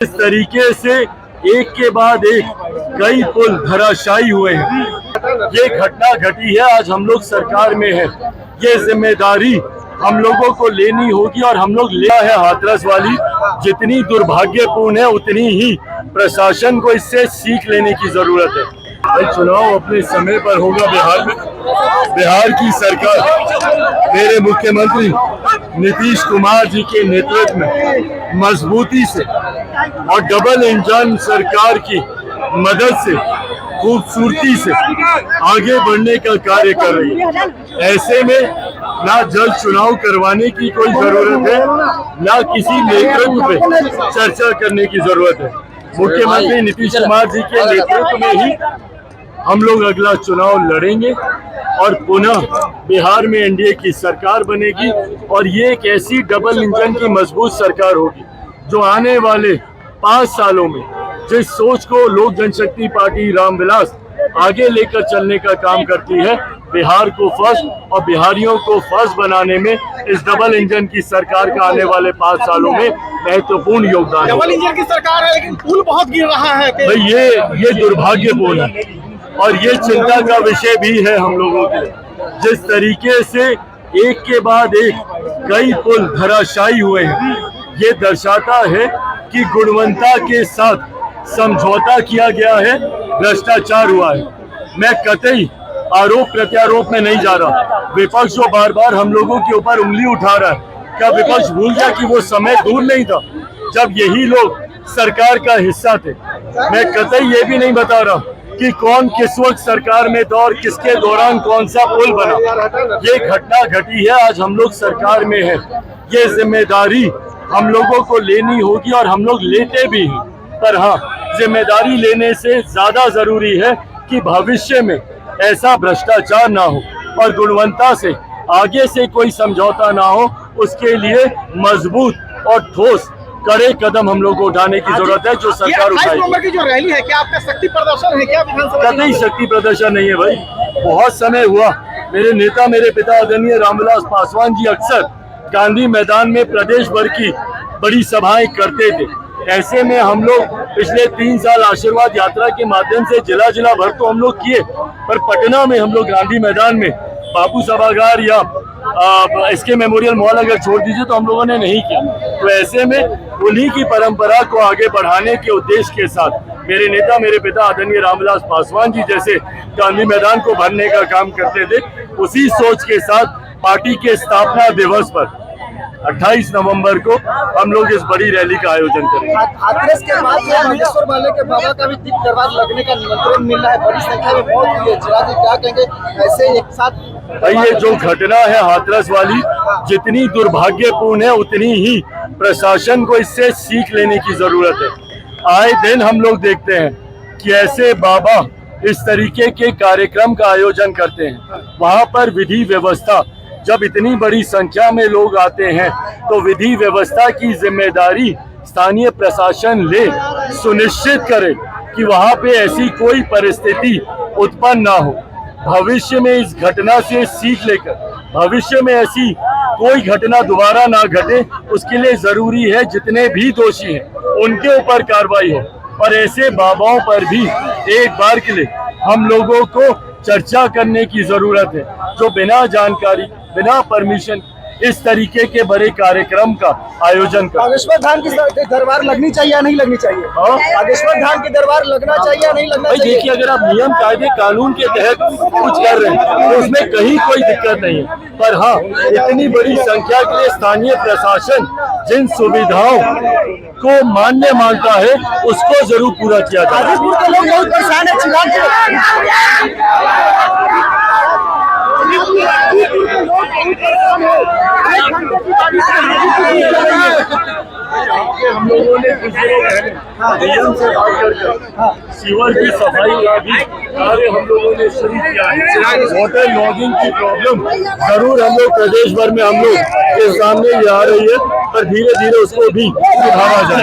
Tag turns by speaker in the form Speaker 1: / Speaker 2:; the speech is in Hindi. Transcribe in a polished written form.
Speaker 1: इस तरीके से एक के बाद एक कई पुल धराशायी हुए हैं। ये घटना घटी है, आज हम लोग सरकार में है, ये जिम्मेदारी हम लोगों को लेनी होगी और हम लोग लिया है हाथरस वाली। जितनी दुर्भाग्यपूर्ण है उतनी ही प्रशासन को इससे सीख लेने की जरूरत है। चुनाव अपने समय पर होगा बिहार में। बिहार की सरकार मेरे मुख्यमंत्री नीतीश कुमार जी के नेतृत्व में मजबूती से और डबल इंजन सरकार की मदद से खूबसूरती से आगे बढ़ने का कार्य कर रही है। ऐसे में ना जल्द चुनाव करवाने की कोई जरूरत है, ना किसी नेतृत्व पे चर्चा करने की जरूरत है। मुख्यमंत्री नीतीश कुमार जी के नेतृत्व में ही हम लोग अगला चुनाव लड़ेंगे और पुनः बिहार में एनडीए की सरकार बनेगी और ये एक ऐसी डबल इंजन की मजबूत सरकार होगी जो आने वाले 5 सालों में जिस सोच को लोक जनशक्ति पार्टी रामविलास आगे लेकर चलने का काम करती है, बिहार को फर्स्ट और बिहारियों को फर्स्ट बनाने में इस डबल इंजन की सरकार का आने वाले 5 सालों में महत्वपूर्ण योगदान है।
Speaker 2: डबल इंजन की सरकार है लेकिन पुल बहुत गिर रहा है।
Speaker 1: भाई ये दुर्भाग्यपूर्ण है और ये चिंता का विषय भी है हम लोगों के लिए। जिस तरीके से एक के बाद एक कई पुल धराशायी हुए हैं, ये दर्शाता है कि गुणवत्ता के साथ समझौता किया गया है, भ्रष्टाचार हुआ है। मैं कतई आरोप प्रत्यारोप में नहीं जा रहा। विपक्ष जो बार बार हम लोगों के ऊपर उंगली उठा रहा है, क्या विपक्ष भूल गया कि वो समय दूर नहीं था जब यही लोग सरकार का हिस्सा थे? मैं कतई ये भी नहीं बता रहा कि कौन किस वक्त सरकार में था और किसके दौरान कौन सा पुल बना। ये घटना घटी है, आज हम लोग सरकार में है, ये जिम्मेदारी हम लोगों को लेनी होगी और हम लोग लेते भी हैं। पर हाँ, जिम्मेदारी लेने से ज्यादा जरूरी है कि भविष्य में ऐसा भ्रष्टाचार ना हो और गुणवत्ता से आगे से कोई समझौता ना हो। उसके लिए मजबूत और ठोस कड़े कदम हम लोग को उठाने की जरूरत है, जो सरकार उठाएगी।
Speaker 2: की जो रैली है, क्या आपका शक्ति प्रदर्शन है? क्या विधानसभा
Speaker 1: नहीं, शक्ति प्रदर्शन नहीं है भाई। बहुत समय हुआ, मेरे नेता मेरे पिता आदरणीय रामविलास पासवान जी अक्सर गांधी मैदान में प्रदेश भर की बड़ी सभाएं करते थे। ऐसे में हम लोग पिछले 3 साल आशीर्वाद यात्रा के माध्यम से जिला भर तो हम लोग किए, पर पटना में हम लोग गांधी मैदान में बापू सभागार या एसके मेमोरियल मॉल अगर छोड़ दीजिए तो हम लोगों ने नहीं किया। तो ऐसे में उन्हीं की परंपरा को आगे बढ़ाने के उद्देश्य के साथ मेरे नेता मेरे पिता आदरणीय रामविलास पासवान जी जैसे गांधी मैदान को भरने का काम करते थे। उसी सोच के साथ पार्टी के स्थापना दिवस पर 28 नवंबर को हम लोग इस बड़ी रैली का आयोजन करेंगे।
Speaker 2: हाथरस के बाद मंगेश्वर वाले के बाबा का भी दरबार लगने का निमंत्रण मिल रहा है, बड़ी संख्या में बहुत हुई है। जी क्या कहेंगे ऐसे एक साथ?
Speaker 1: भाई ये जो घटना है हाथरस वाली, जितनी दुर्भाग्यपूर्ण है उतनी ही प्रशासन को इससे सीख लेने की जरूरत है। आए दिन हम लोग देखते हैं कि ऐसे बाबा इस तरीके के कार्यक्रम का आयोजन करते हैं। वहाँ पर विधि व्यवस्था, जब इतनी बड़ी संख्या में लोग आते हैं तो विधि व्यवस्था की जिम्मेदारी स्थानीय प्रशासन ले, सुनिश्चित करे कि वहाँ पे ऐसी कोई परिस्थिति उत्पन्न ना हो। भविष्य में इस घटना से सीख लेकर भविष्य में ऐसी कोई घटना दोबारा ना घटे, उसके लिए जरूरी है जितने भी दोषी हैं उनके ऊपर कार्रवाई हो। और ऐसे बाबाओं पर भी एक बार के लिए हम लोगों को चर्चा करने की जरूरत है, जो बिना जानकारी बिना परमिशन इस तरीके के बड़े कार्यक्रम का आयोजन कर।
Speaker 2: बागेश्वर धाम की दरबार लगनी चाहिए या नहीं लगनी चाहिए? बागेश्वर धाम की दरबार लगना चाहिए या नहीं लगना चाहिए?
Speaker 1: देखिए, अगर आप नियम कायदे कानून के तहत कुछ कर रहे हैं तो उसमें कहीं कोई दिक्कत नहीं है। पर हाँ, इतनी बड़ी संख्या के लिए स्थानीय प्रशासन जिन सुविधाओं को मान्य मानता है उसको जरूर पूरा किया जाए।
Speaker 2: गाजीपुर के लोग बहुत परेशान है।
Speaker 1: हम लोगों ने नियम से बात कर सीवर की सफाई का भी कार्य हम लोगों ने शुरू किया है। वाटर लॉगिंग की प्रॉब्लम जरूर हम लोग प्रदेश भर में हम लोग के सामने ये आ रही है, पर धीरे धीरे उसको भी सुधारा जाए।